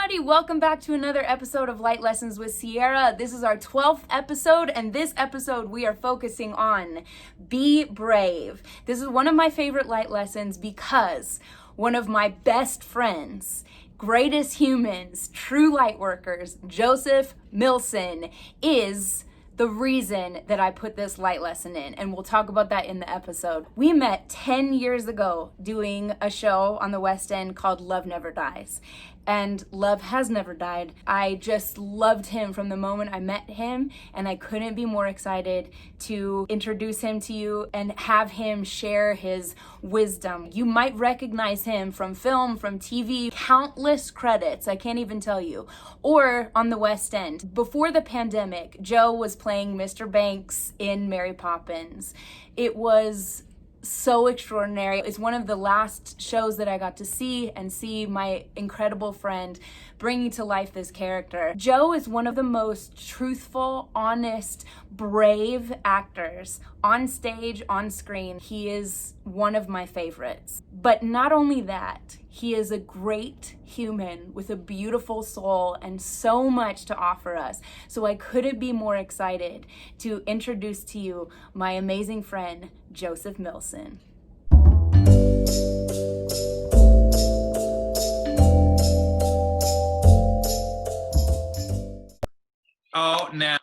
everybody, welcome back to another episode of Light Lessons with Sierra. This is our 12th episode, and this episode we are focusing on Be Brave. This is one of my favorite light lessons because one of my best friends, greatest humans, true light workers, Joseph Millson, is the reason that I put this light lesson in, and we'll talk about that in the episode. We met 10 years ago doing a show on the West End called Love Never Dies, and love has never died. I just loved him from the moment I met him, and I couldn't be more excited to introduce him to you and have him share his wisdom. You might recognize him from film, from TV, countless credits, I can't even tell you, or on the West End. Before the pandemic, Joe was playing Mr. Banks in Mary Poppins. It was so extraordinary. It's one of the last shows that I got to see my incredible friend bringing to life this character. Joe is one of the most truthful, honest, brave actors on stage, on screen. He is one of my favorites. But not only that, he is a great human with a beautiful soul and so much to offer us. So I couldn't be more excited to introduce to you my amazing friend, Joseph Millson. Oh, now.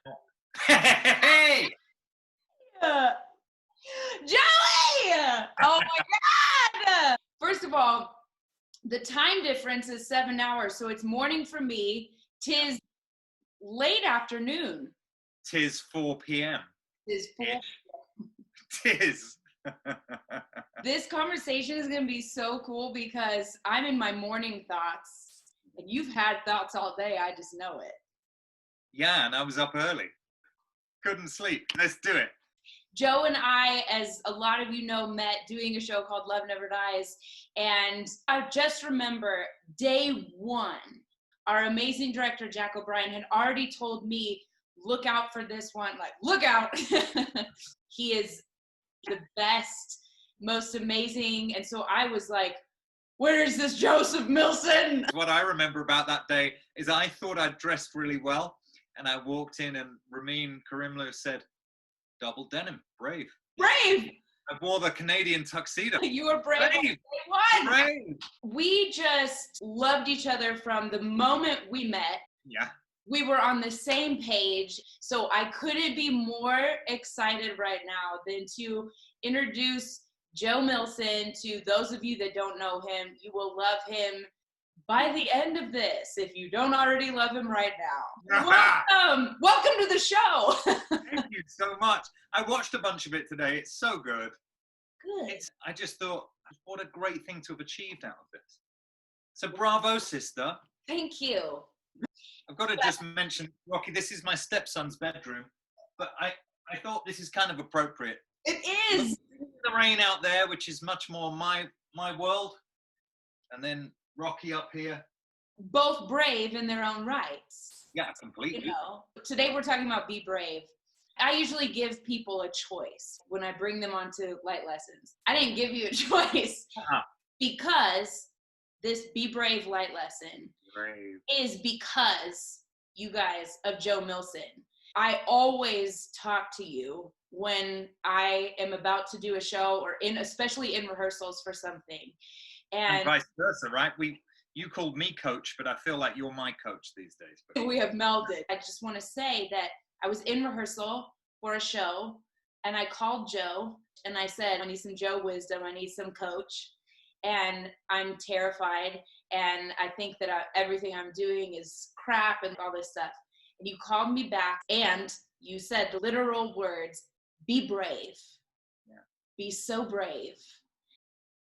Hey! Joey! Oh my God! First of all, the time difference is 7 hours, so it's morning for me. 'Tis late afternoon. 'Tis 4 p.m. 'Tis 4. Tis. This conversation is going to be so cool because I'm in my morning thoughts. And you've had thoughts all day, I just know it. Yeah, and I was up early. Couldn't sleep. Let's do it. Joe and I, as a lot of you know, met doing a show called Love Never Dies. And I just remember day one, our amazing director, Jack O'Brien, had already told me, look out for this one. Like, look out. He is the best, most amazing. And so I was like, where is this Joseph Millson? What I remember about that day is I thought I'd dressed really well. And I walked in and Ramin Karimloo said, double denim, brave. Brave! I wore the Canadian tuxedo. You were brave. Brave. What? Brave. We just loved each other from the moment we met. Yeah. We were on the same page. So I couldn't be more excited right now than to introduce Joe Millson to those of you that don't know him. You will love him by the end of this, if you don't already love him right now. Welcome to the show. Thank you so much. I watched a bunch of it today. It's so good. Good. I just thought, what a great thing to have achieved out of this. So bravo, sister. Thank you. I've got to just mention, Rocky, this is my stepson's bedroom, but I thought this is kind of appropriate. It is. The rain out there, which is much more my world, and then Rocky up here. Both brave in their own rights. Yeah, completely. You know, today we're talking about Be Brave. I usually give people a choice when I bring them onto light lessons. I didn't give you a choice because this Be Brave light lesson is because you guys of Joe Millson. I always talk to you when I am about to do a show or especially in rehearsals for something. And vice versa, right? You called me coach, but I feel like you're my coach these days. We have melded. I just want to say that I was in rehearsal for a show and I called Joe and I said, I need some Joe wisdom. I need some coach. And I'm terrified. And I think that everything I'm doing is crap and all this stuff. And you called me back and you said the literal words, be brave. Yeah. Be so brave.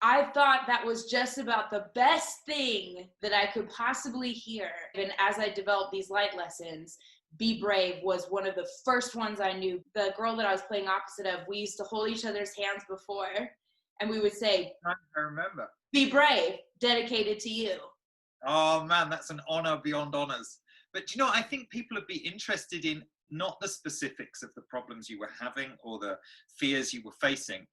I thought that was just about the best thing that I could possibly hear. And as I developed these light lessons, Be Brave was one of the first ones I knew. The girl that I was playing opposite of, we used to hold each other's hands before, and we would say, I remember. Be brave, dedicated to you. Oh man, that's an honor beyond honors. But you know, I think people would be interested in not the specifics of the problems you were having or the fears you were facing,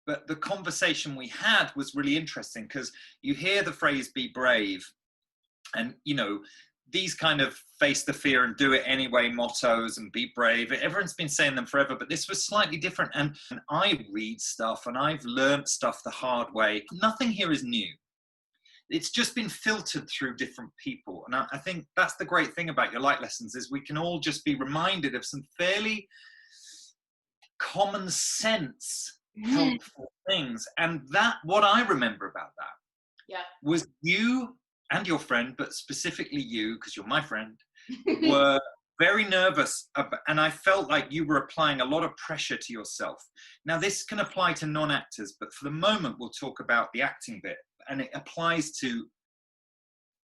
but the conversation we had was really interesting because you hear the phrase be brave And, you know, these kind of face the fear and do it anyway mottos and be brave, everyone's been saying them forever, but this was slightly different. And I read stuff and I've learned stuff the hard way. Nothing here is new. It's just been filtered through different people. And I think that's the great thing about your light lessons, is we can all just be reminded of some fairly common sense, helpful things. And that, what I remember about that was you and your friend, but specifically you, because you're my friend, were very nervous. And I felt like you were applying a lot of pressure to yourself. Now, this can apply to non-actors, but for the moment, we'll talk about the acting bit. And it applies to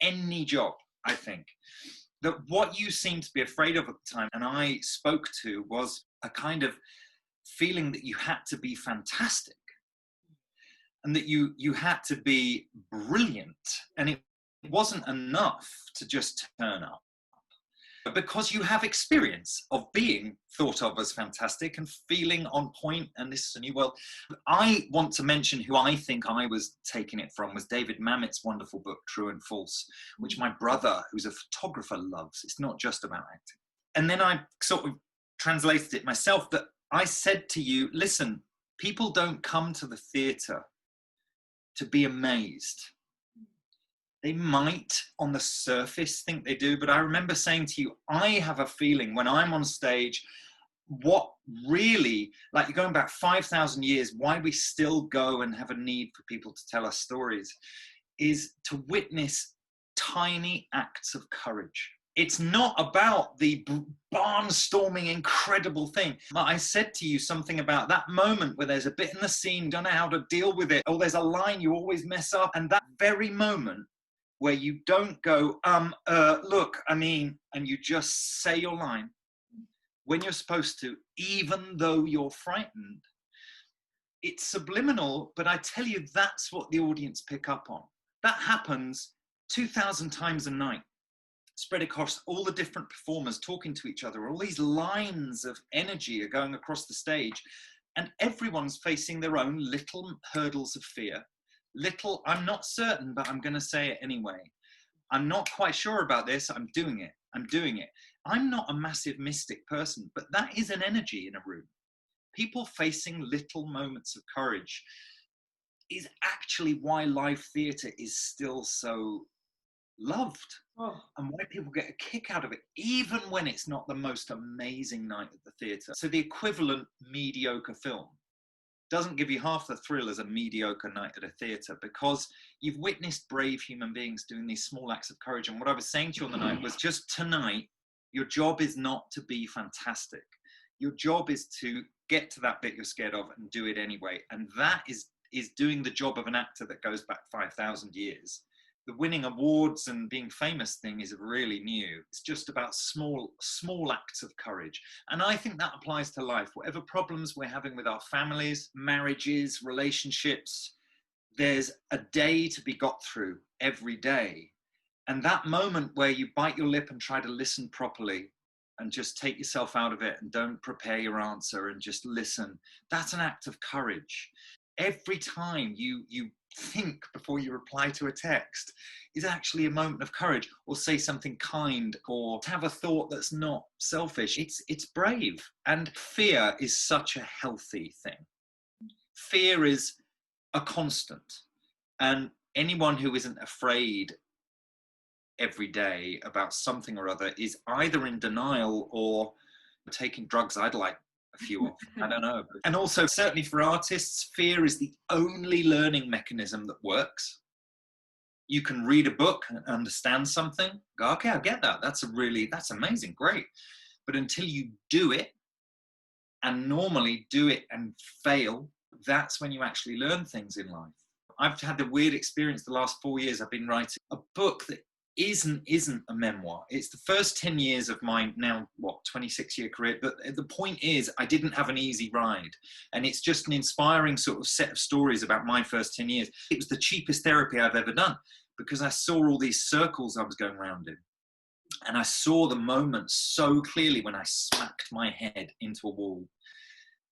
any job, I think. That what you seemed to be afraid of at the time, and I spoke to, was a kind of feeling that you had to be fantastic and that you had to be brilliant. And it wasn't enough to just turn up, because you have experience of being thought of as fantastic and feeling on point and this and you. Well, I want to mention who I think I was taking it from was David Mamet's wonderful book, True and False, which my brother, who's a photographer, loves. It's not just about acting. And then I sort of translated it myself, that I said to you, listen, people don't come to the theatre to be amazed. They might on the surface think they do, but I remember saying to you, I have a feeling when I'm on stage, what really, like you're going back 5,000 years, why we still go and have a need for people to tell us stories, is to witness tiny acts of courage. It's not about the barnstorming, incredible thing. I said to you something about that moment where there's a bit in the scene, don't know how to deal with it, or there's a line you always mess up, and that very moment where you don't go, look, I mean, and you just say your line when you're supposed to, even though you're frightened. It's subliminal, but I tell you, that's what the audience pick up on. That happens 2,000 times a night, spread across all the different performers talking to each other. All these lines of energy are going across the stage, and everyone's facing their own little hurdles of fear. Little, I'm not certain, but I'm going to say it anyway. I'm not quite sure about this. I'm doing it. I'm not a massive mystic person, but that is an energy in a room. People facing little moments of courage is actually why live theatre is still so loved, and why people get a kick out of it, even when it's not the most amazing night at the theatre. So the equivalent mediocre film doesn't give you half the thrill as a mediocre night at a theatre, because you've witnessed brave human beings doing these small acts of courage. And what I was saying to you on the night was, just tonight, your job is not to be fantastic. Your job is to get to that bit you're scared of and do it anyway. And that is doing the job of an actor that goes back 5,000 years. The winning awards and being famous thing is really new. It's just about small acts of courage. And I think that applies to life. Whatever problems we're having with our families, marriages, relationships, there's a day to be got through every day. And that moment where you bite your lip and try to listen properly and just take yourself out of it and don't prepare your answer and just listen, that's an act of courage. Every time you think before you reply to a text is actually a moment of courage, or say something kind, or have a thought that's not selfish. It's brave. And fear is such a healthy thing. Fear is a constant. And anyone who isn't afraid every day about something or other is either in denial or taking drugs. I'd like a few of, I don't know. And also, certainly for artists, fear is the only learning mechanism that works. You can read a book and understand something, go, okay, I get that. That's amazing, great. But until you do it, and normally do it and fail, that's when you actually learn things in life. I've had the weird experience the last 4 years. I've been writing a book that isn't a memoir. It's the first 10 years of my now 26-year career, but the point is, I didn't have an easy ride, and it's just an inspiring sort of set of stories about my first 10 years. It was the cheapest therapy I've ever done, because I saw all these circles I was going around in, and I saw the moments so clearly when I smacked my head into a wall.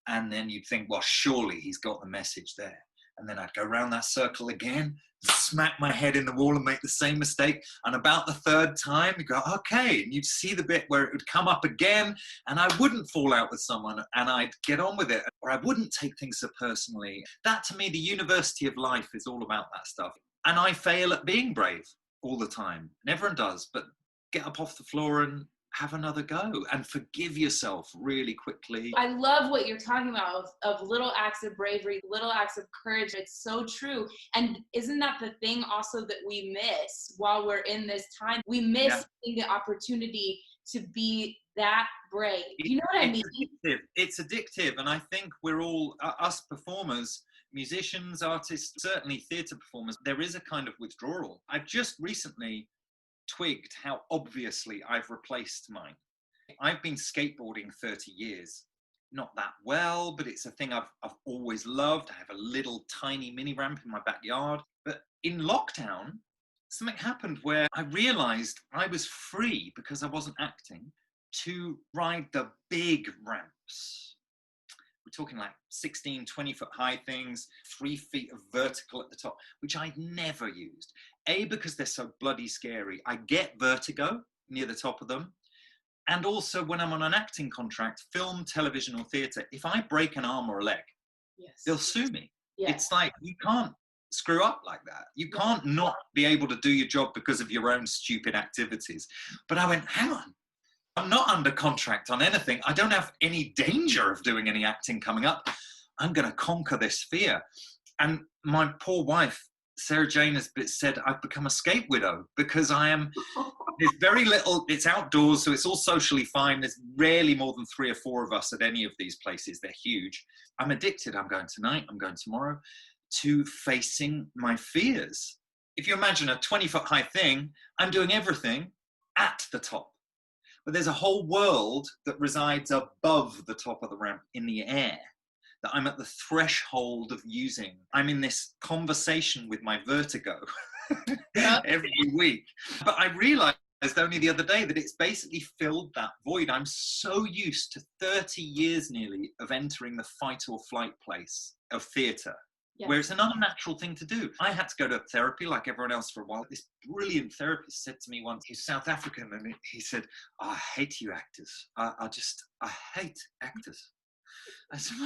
And then you'd think, well, surely he's got the message there. And then I'd go around that circle again, smack my head in the wall and make the same mistake. And about the third time, you go, okay. And you'd see the bit where it would come up again, and I wouldn't fall out with someone, and I'd get on with it, or I wouldn't take things so personally. That, to me, the university of life is all about that stuff. And I fail at being brave all the time. And everyone does, but get up off the floor and have another go and forgive yourself really quickly. I love what you're talking about of little acts of bravery, little acts of courage. It's so true. And isn't that the thing also that we miss while we're in this time? We miss the opportunity to be that brave. You know what I mean? It's addictive. And I think we're all, us performers, musicians, artists, certainly theatre performers, there is a kind of withdrawal. I've just recently twigged how obviously I've replaced mine. I've been skateboarding 30 years. Not that well, but it's a thing I've always loved. I have a little tiny mini ramp in my backyard. But in lockdown, something happened where I realized I was free, because I wasn't acting, to ride the big ramps. We're talking like 16, 20-foot high things, 3 feet of vertical at the top, which I'd never used. A, because they're so bloody scary. I get vertigo near the top of them. And also when I'm on an acting contract, film, television, or theatre, if I break an arm or a leg, they'll sue me. It's like, you can't screw up like that. You can't not be able to do your job because of your own stupid activities. But I went, hang on. I'm not under contract on anything. I don't have any danger of doing any acting coming up. I'm going to conquer this fear. And my poor wife, Sarah Jane, has said I've become a skate widow, because I am, there's very little, it's outdoors, so it's all socially fine. There's rarely more than 3 or 4 of us at any of these places. They're huge. I'm addicted. I'm going tonight, I'm going tomorrow, to facing my fears. If you imagine a 20-foot high thing, I'm doing everything at the top. But there's a whole world that resides above the top of the ramp in the air that I'm at the threshold of using. I'm in this conversation with my vertigo every week. But I realized only the other day that it's basically filled that void. I'm so used to 30 years nearly of entering the fight or flight place of theatre. Where it's an unnatural thing to do. I had to go to therapy like everyone else for a while. This brilliant therapist said to me once, he's South African, and he said, I hate you actors. I hate actors. I said,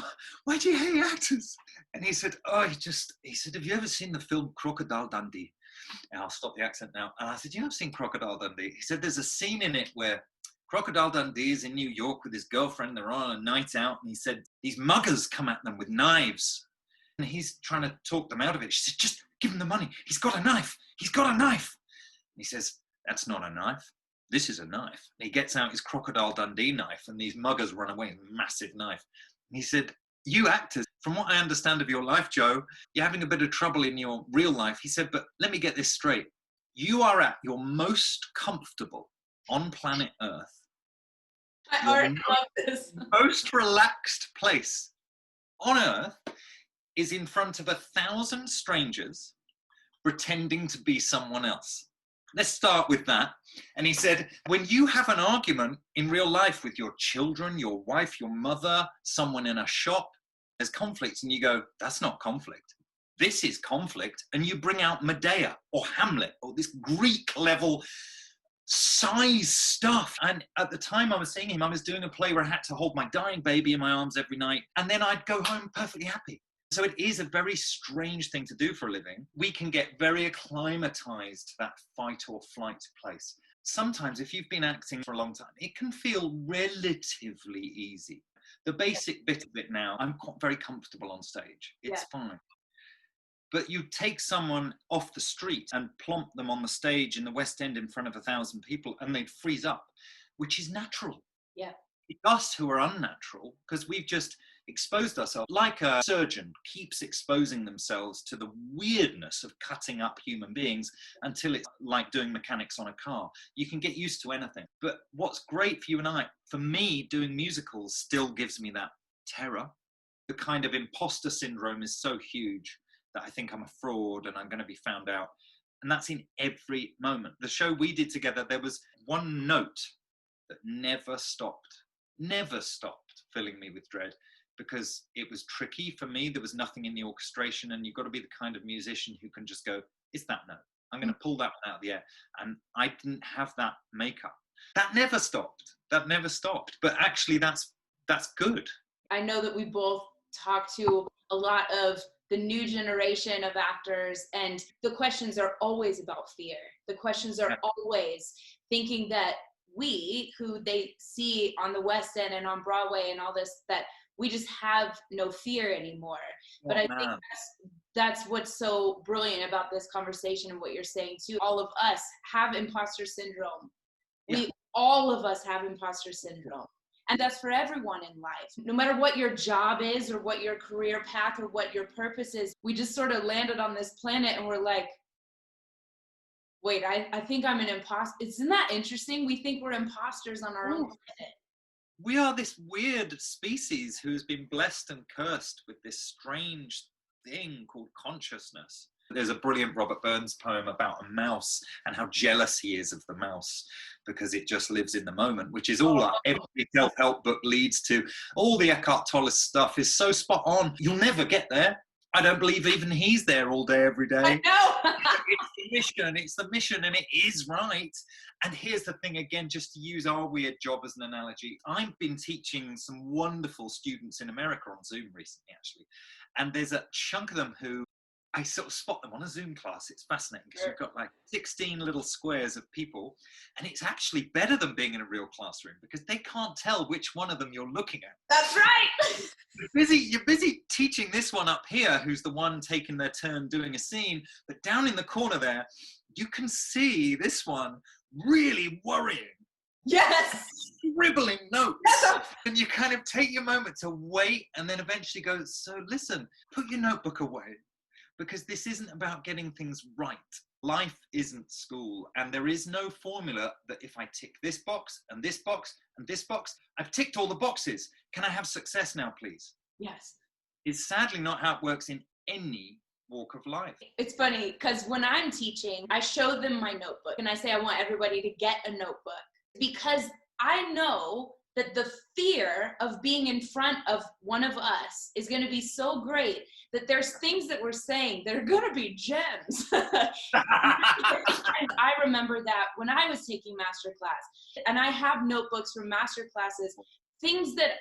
why do you hate actors? And he said, he said, have you ever seen the film Crocodile Dundee? And I'll stop the accent now. And I said, yeah, I've seen Crocodile Dundee. He said, there's a scene in it where Crocodile Dundee is in New York with his girlfriend. They're on a night out. And he said, these muggers come at them with knives. And he's trying to talk them out of it. She said, just give him the money. He's got a knife. He's got a knife. And he says, that's not a knife. This is a knife. And he gets out his Crocodile Dundee knife, and these muggers run away with a massive knife. And he said, you actors, from what I understand of your life, Joe, you're having a bit of trouble in your real life. He said, but let me get this straight. You are at your most comfortable on planet Earth. I already love this. Most relaxed place on Earth is in front of 1,000 strangers pretending to be someone else. Let's start with that. And he said, when you have an argument in real life with your children, your wife, your mother, someone in a shop, there's conflict, and you go, that's not conflict. This is conflict. And you bring out Medea or Hamlet or this Greek level size stuff. And at the time I was seeing him, I was doing a play where I had to hold my dying baby in my arms every night. And then I'd go home perfectly happy. So it is a very strange thing to do for a living. We can get very acclimatized to that fight or flight place. Sometimes if you've been acting for a long time, it can feel relatively easy. The basic bit of it now, I'm very comfortable on stage. It's fine. But you take someone off the street and plonk them on the stage in the West End in front of 1,000 people, and they'd freeze up, which is natural. Yeah. It's us who are unnatural, because we've just exposed ourselves. Like a surgeon keeps exposing themselves to the weirdness of cutting up human beings until it's like doing mechanics on a car. You can get used to anything. But what's great for you and I, for me, doing musicals still gives me that terror. The kind of imposter syndrome is so huge that I think I'm a fraud and I'm going to be found out. And that's in every moment. The show we did together, there was one note that never stopped filling me with dread, because it was tricky for me. There was nothing in the orchestration, and you've got to be the kind of musician who can just go, it's that note. I'm going to pull that one out of the air. And I didn't have that makeup. That never stopped. That never stopped. But actually, that's good. I know that we both talk to a lot of the new generation of actors, and the questions are always about fear. The questions are always thinking that we, who they see on the West End and on Broadway and all this, that we just have no fear anymore. But I think that's what's so brilliant about this conversation and what you're saying too. All of us have imposter syndrome. All of us have imposter syndrome. And that's for everyone in life. No matter what your job is or what your career path or what your purpose is, we just sort of landed on this planet and we're like, wait, I think I'm an imposter. Isn't that interesting? We think we're imposters on our own planet. We are this weird species who has been blessed and cursed with this strange thing called consciousness. There's a brilliant Robert Burns poem about a mouse and how jealous he is of the mouse because it just lives in the moment, which is all every self-help book leads to. All the Eckhart Tolle stuff is so spot on. You'll never get there. I don't believe even he's there all day, every day. I know. It's the mission, and it is right. And here's the thing again, just to use our weird job as an analogy. I've been teaching some wonderful students in America on Zoom recently, actually. And there's a chunk of them who I sort of spot them on a Zoom class. It's fascinating because you've got like 16 little squares of people, and it's actually better than being in a real classroom because they can't tell which one of them you're looking at. That's right. You're busy teaching this one up here, who's the one taking their turn doing a scene, but down in the corner there, you can see this one really worrying. Yes. Scribbling notes. And you kind of take your moment to wait and then eventually go, so listen, put your notebook away. Because this isn't about getting things right. Life isn't school, and there is no formula that if I tick this box and this box and this box, I've ticked all the boxes. Can I have success now, please? Yes. It's sadly not how it works in any walk of life. It's funny because when I'm teaching, I show them my notebook and I say I want everybody to get a notebook because I know that the fear of being in front of one of us is going to be so great that there's things that we're saying that are going to be gems. I remember that when I was taking masterclass, and I have notebooks from master classes, things that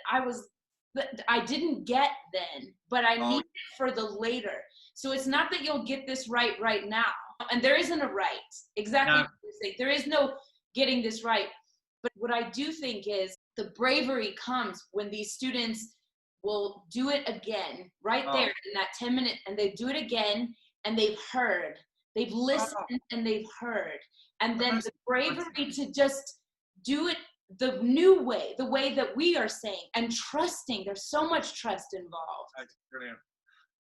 I didn't get then, but I need for the later. So it's not that you'll get this right now. And there isn't a right. Exactly what you're saying. There is no getting this right. But what I do think is the bravery comes when these students will do it again, right there in that 10-minute, and they do it again, and they've heard. They've listened and they've heard. And then the bravery to just do it the new way, the way that we are saying, and trusting. There's so much trust involved. That's brilliant.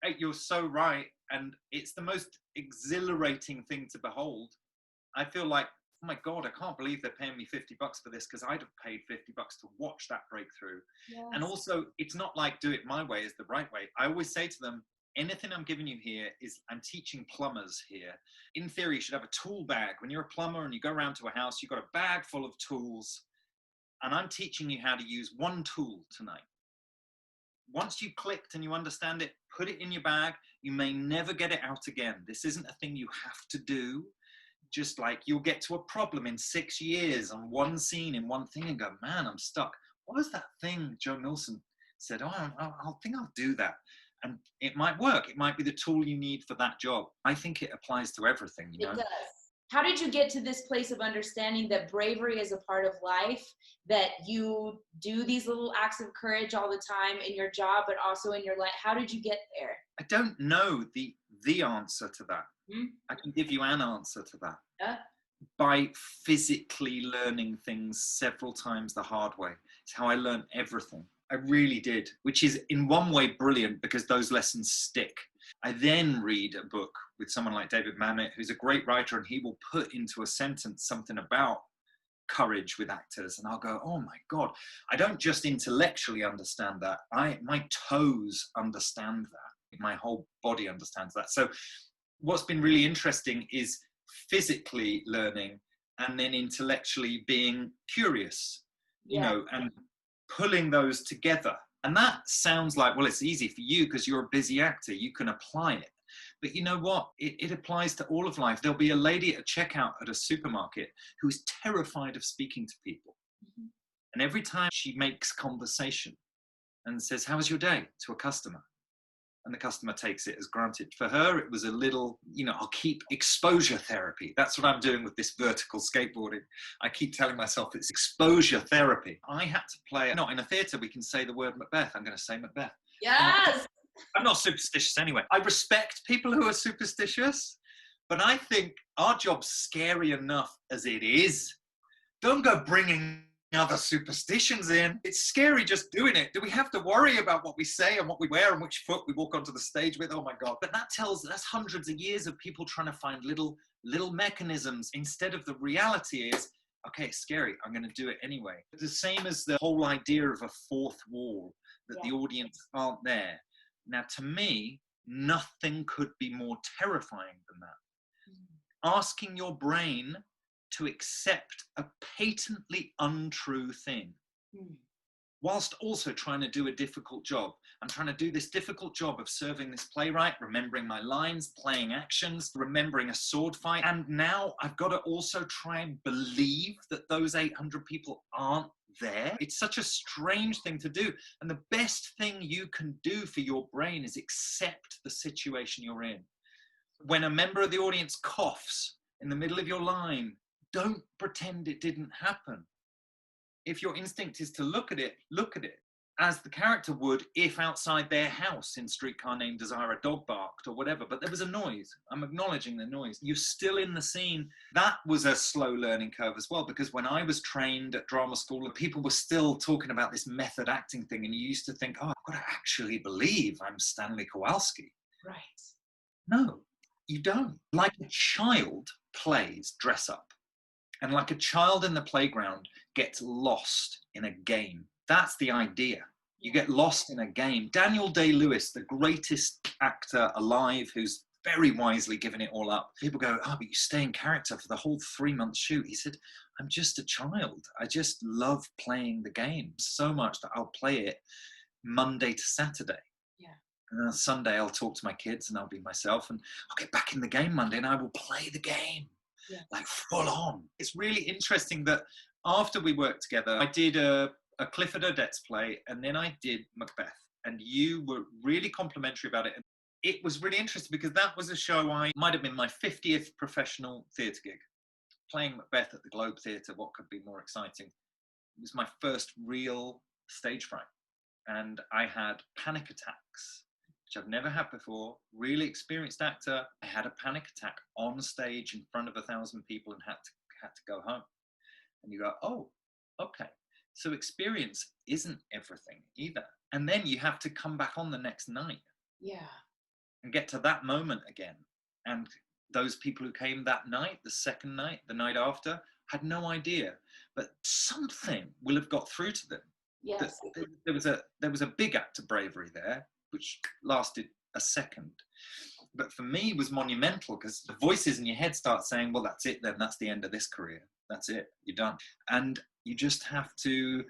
Hey, you're so right. And it's the most exhilarating thing to behold. I feel like, oh my God, I can't believe they're paying me $50 for this because I'd have paid $50 to watch that breakthrough. Yes. And also, it's not like do it my way is the right way. I always say to them, anything I'm giving you here is I'm teaching plumbers here. In theory, you should have a tool bag. When you're a plumber and you go around to a house, you've got a bag full of tools. And I'm teaching you how to use one tool tonight. Once you've clicked and you understand it, put it in your bag. You may never get it out again. This isn't a thing you have to do. Just like you'll get to a problem in 6 years on one scene in one thing and go, man, I'm stuck. What was that thing Joe Millson said? Oh, I think I'll do that. And it might work. It might be the tool you need for that job. I think it applies to everything. You know? It does. How did you get to this place of understanding that bravery is a part of life, that you do these little acts of courage all the time in your job, but also in your life? How did you get there? I don't know the answer to that. I can give you an answer to that. Yeah. By physically learning things several times the hard way. It's how I learned everything. I really did, which is in one way brilliant because those lessons stick. I then read a book with someone like David Mamet, who's a great writer, and he will put into a sentence something about courage with actors, and I'll go, oh my God, I don't just intellectually understand that. My toes understand that. My whole body understands that. So what's been really interesting is physically learning and then intellectually being curious, you know, and pulling those together. And that sounds like, well, it's easy for you because you're a busy actor. You can apply it. But you know what? It applies to all of life. There'll be a lady at a checkout at a supermarket who is terrified of speaking to people. Mm-hmm. And every time she makes conversation and says, "How was your day?" to a customer, and the customer takes it as granted. For her, it was a little, I'll keep exposure therapy. That's what I'm doing with this vertical skateboarding. I keep telling myself it's exposure therapy. I had to play, not in a theatre, we can say the word Macbeth. I'm going to say Macbeth. Yes! I'm not superstitious anyway. I respect people who are superstitious, but I think our job's scary enough as it is. Don't go bringing other superstitions in. It's scary just doing it. Do we have to worry about what we say and what we wear and which foot we walk onto the stage with? Oh my God. But that's hundreds of years of people trying to find little mechanisms instead of the reality is, okay, it's scary. I'm going to do it anyway. The same as the whole idea of a fourth wall, that the audience aren't there. Now, to me, nothing could be more terrifying than that. Asking your brain to accept a patently untrue thing, whilst also trying to do a difficult job. I'm trying to do this difficult job of serving this playwright, remembering my lines, playing actions, remembering a sword fight. And now I've got to also try and believe that those 800 people aren't there. It's such a strange thing to do. And the best thing you can do for your brain is accept the situation you're in. When a member of the audience coughs in the middle of your line, don't pretend it didn't happen. If your instinct is to look at it as the character would if outside their house in Streetcar Named Desire a dog barked or whatever, but there was a noise. I'm acknowledging the noise. You're still in the scene. That was a slow learning curve as well, because when I was trained at drama school, people were still talking about this method acting thing, and you used to think, oh, I've got to actually believe I'm Stanley Kowalski. Right. No, you don't. Like a child plays dress up. And like a child in the playground gets lost in a game. That's the idea. You get lost in a game. Daniel Day-Lewis, the greatest actor alive, who's very wisely given it all up. People go, oh, but you stay in character for the whole 3-month shoot. He said, I'm just a child. I just love playing the game so much that I'll play it Monday to Saturday. Yeah. And on Sunday, I'll talk to my kids and I'll be myself, and I'll get back in the game Monday and I will play the game. Yeah. Like full on. It's really interesting that after we worked together, I did a Clifford Odets play, and then I did Macbeth, and you were really complimentary about it. And it was really interesting because that was a show might have been my 50th professional theatre gig. Playing Macbeth at the Globe Theatre, what could be more exciting? It was my first real stage fright, and I had panic attacks, which I've never had before. Really experienced actor. I had a panic attack on stage in front of 1,000 people and had to go home. And you go, oh, okay. So experience isn't everything either. And then you have to come back on the next night. Yeah. And get to that moment again. And those people who came that night, the second night, the night after, had no idea. But something will have got through to them. Yes. There was a big act of bravery there, which lasted a second. But for me, it was monumental because the voices in your head start saying, well, that's it then. That's the end of this career. That's it. You're done. And you just have to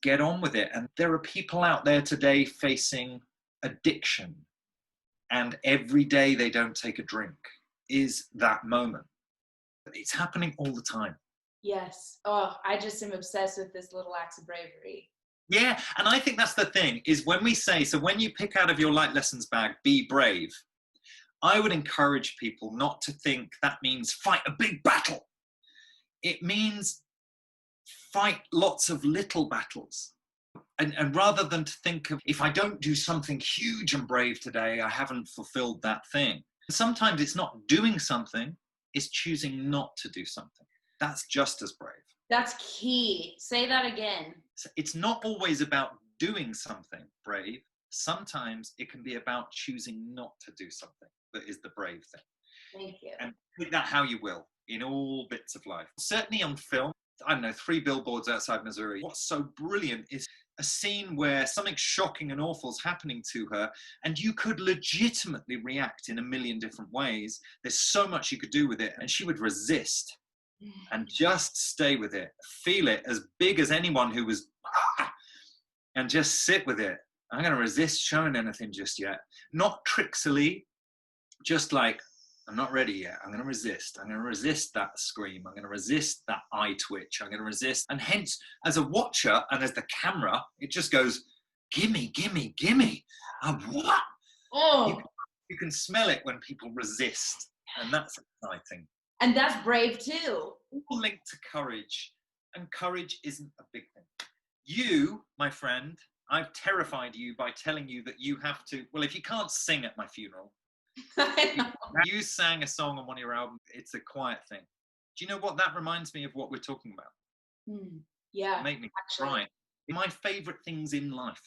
get on with it. And there are people out there today facing addiction, and every day they don't take a drink is that moment. It's happening all the time. Yes. Oh, I just am obsessed with this little acts of bravery. Yeah, and I think that's the thing, is when we say, so when you pick out of your light lessons bag, be brave, I would encourage people not to think that means fight a big battle. It means fight lots of little battles. And rather than to think of, if I don't do something huge and brave today, I haven't fulfilled that thing. Sometimes it's not doing something, it's choosing not to do something. That's just as brave. That's key. Say that again. So it's not always about doing something brave. Sometimes it can be about choosing not to do something that is the brave thing. Thank you. And put that how you will in all bits of life. Certainly on film, I don't know, 3 billboards outside Missouri. What's so brilliant is a scene where something shocking and awful is happening to her, and you could legitimately react in a million different ways. There's so much you could do with it, and she would resist and just stay with it, feel it as big as anyone who was, and just sit with it. I'm going to resist showing anything just yet. Not tricksily, just like, I'm not ready yet. I'm going to resist. I'm going to resist that scream. I'm going to resist that eye twitch. I'm going to resist. And hence, as a watcher and as the camera, it just goes, gimme, gimme, gimme. What? Oh. You can smell it when people resist. And that's exciting. And that's brave too. All linked to courage. And courage isn't a big thing. You, my friend, I've terrified you by telling you that you have to, well, if you can't sing at my funeral, you sang a song on one of your albums, it's a quiet thing. Do you know what that reminds me of what we're talking about? Yeah. Make me cry. My favorite things in life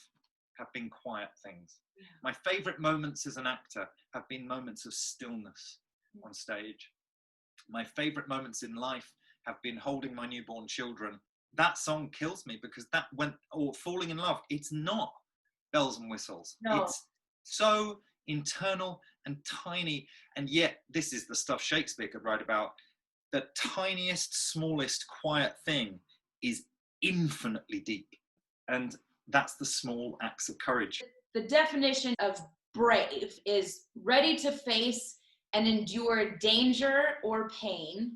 have been quiet things. Yeah. My favorite moments as an actor have been moments of stillness on stage. My favorite moments in life have been holding my newborn children. That song kills me because that went, or falling in love, it's not bells and whistles. No. It's so internal and tiny, and yet this is the stuff Shakespeare could write about. The tiniest, smallest, quiet thing is infinitely deep, and that's the small acts of courage. The definition of brave is ready to face and endure danger or pain,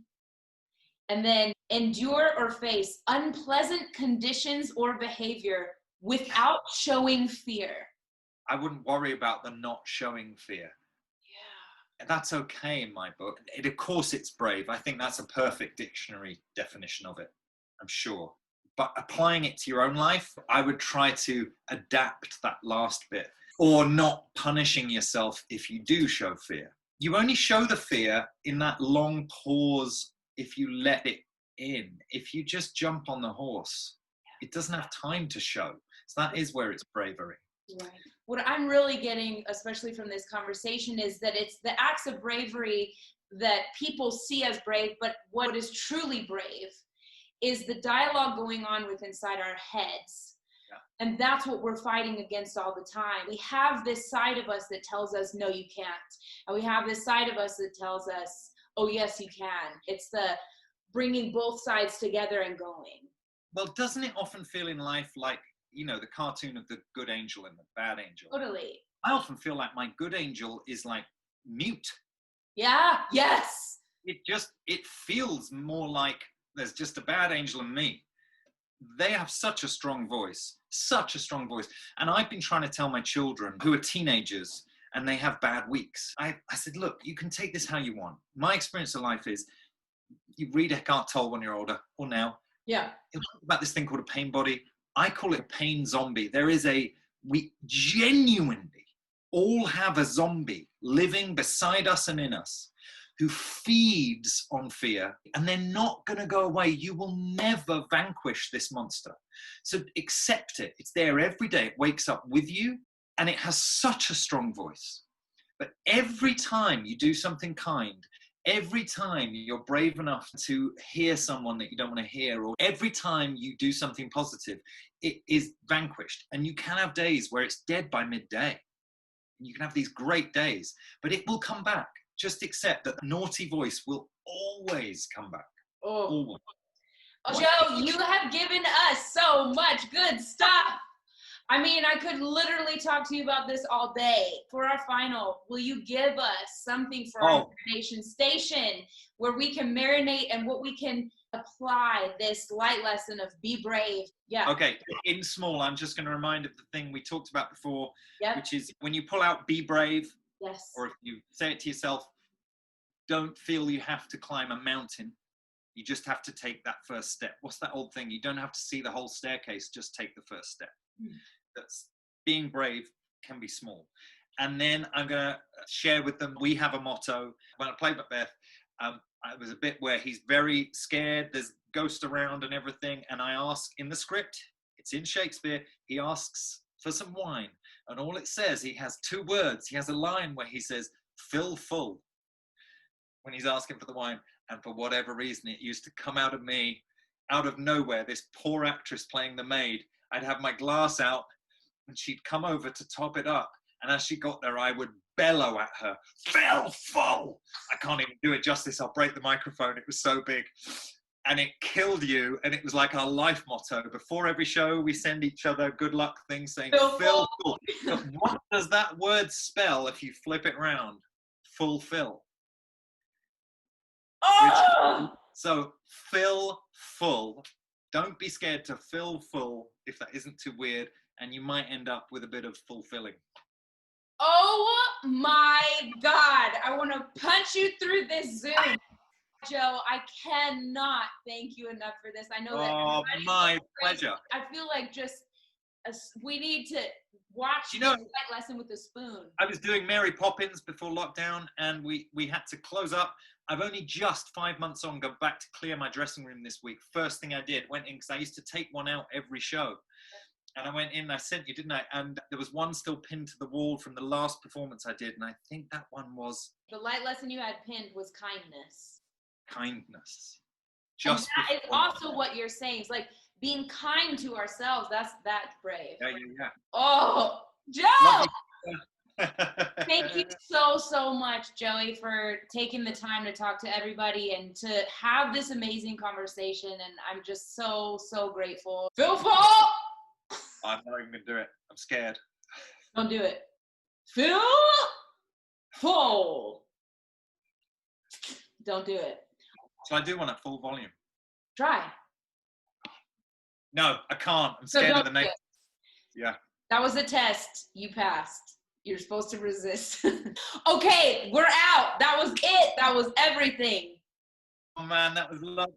and then endure or face unpleasant conditions or behavior without showing fear. I wouldn't worry about the not showing fear. Yeah. That's okay in my book. Of course it's brave. I think that's a perfect dictionary definition of it, I'm sure. But applying it to your own life, I would try to adapt that last bit, or not punishing yourself if you do show fear. You only show the fear in that long pause if you let it in. If you just jump on the horse, it doesn't have time to show. So that is where it's bravery. Right. What I'm really getting, especially from this conversation, is that it's the acts of bravery that people see as brave, but what is truly brave is the dialogue going on with inside our heads. Yeah. And that's what we're fighting against all the time. We have this side of us that tells us, no, you can't. And we have this side of us that tells us, oh, yes, you can. It's the bringing both sides together and going. Well, doesn't it often feel in life like, you know, the cartoon of the good angel and the bad angel? Totally. I often feel like my good angel is like mute. Yeah, yes. It feels more like there's just a bad angel and me. They have such a strong voice. And I've been trying to tell my children who are teenagers and they have bad weeks. I said, look, you can take this how you want. My experience of life is, you read Eckhart Tolle when you're older, or now. Yeah. He'll talk about this thing called a pain body. I call it a pain zombie. We genuinely all have a zombie living beside us and in us who feeds on fear, and they're not going to go away. You will never vanquish this monster. So accept it. It's there every day. It wakes up with you, and it has such a strong voice. But every time you do something kind, every time you're brave enough to hear someone that you don't want to hear, or every time you do something positive, it is vanquished. And you can have days where it's dead by midday. You can have these great days, but it will come back. Just accept that the naughty voice will always come back. Oh. Always. Oh, Joe, you have given us so much good stuff. I mean, I could literally talk to you about this all day. For our final, will you give us something for our marination station where we can marinate and what we can apply this light lesson of be brave? Yeah. Okay, in small, I'm just going to remind of the thing we talked about before, yep. Which is when you pull out be brave, yes, or if you say it to yourself, don't feel you have to climb a mountain. You just have to take that first step. What's that old thing? You don't have to see the whole staircase, just take the first step. That's being brave can be small. And then I'm going to share with them, we have a motto. When I played Macbeth, it was a bit where he's very scared, there's ghosts around and everything, and I ask in the script, it's in Shakespeare, he asks for some wine, and all it says, he has 2 words, he has a line where he says, fill full, when he's asking for the wine, and for whatever reason, it used to come out of me, out of nowhere, this poor actress playing the maid, I'd have my glass out, and she'd come over to top it up, and as she got there, I would bellow at her, fill full! I can't even do it justice, I'll break the microphone, it was so big. and it killed you, and it was like our life motto. Before every show, we send each other good luck things saying, fill full. But what does that word spell if you flip it round? Fulfill. Oh! So fill full. Don't be scared to fill full if that isn't too weird, and you might end up with a bit of fulfilling. Oh my God. I want to punch you through this Zoom. Joe, I cannot thank you enough for this. I know that. Oh, my pleasure. I feel like we need to watch You know, this light lesson with a spoon. I was doing Mary Poppins before lockdown, and we had to close up. I've only just 5 months on go back to clear my dressing room this week. First thing I did, went in, because I used to take one out every show. And I went in, I sent you, didn't I? And there was one still pinned to the wall from the last performance I did. And I think that one was... The light lesson you had pinned was kindness. Kindness. Just and that is also what you're saying. It's like being kind to ourselves. That's brave. Yeah. Oh, Joe! Thank you you so much, Joey, for taking the time to talk to everybody and to have this amazing conversation. And I'm just so grateful. Phil Paul! I'm not even going to do it. I'm scared. Don't do it. Phil Paul! Don't do it. So I do want at full volume. Try. No, I can't. I'm scared of the name. Yeah. That was a test. You passed. You're supposed to resist. Okay, we're out. That was it. That was everything. Oh man, that was lovely.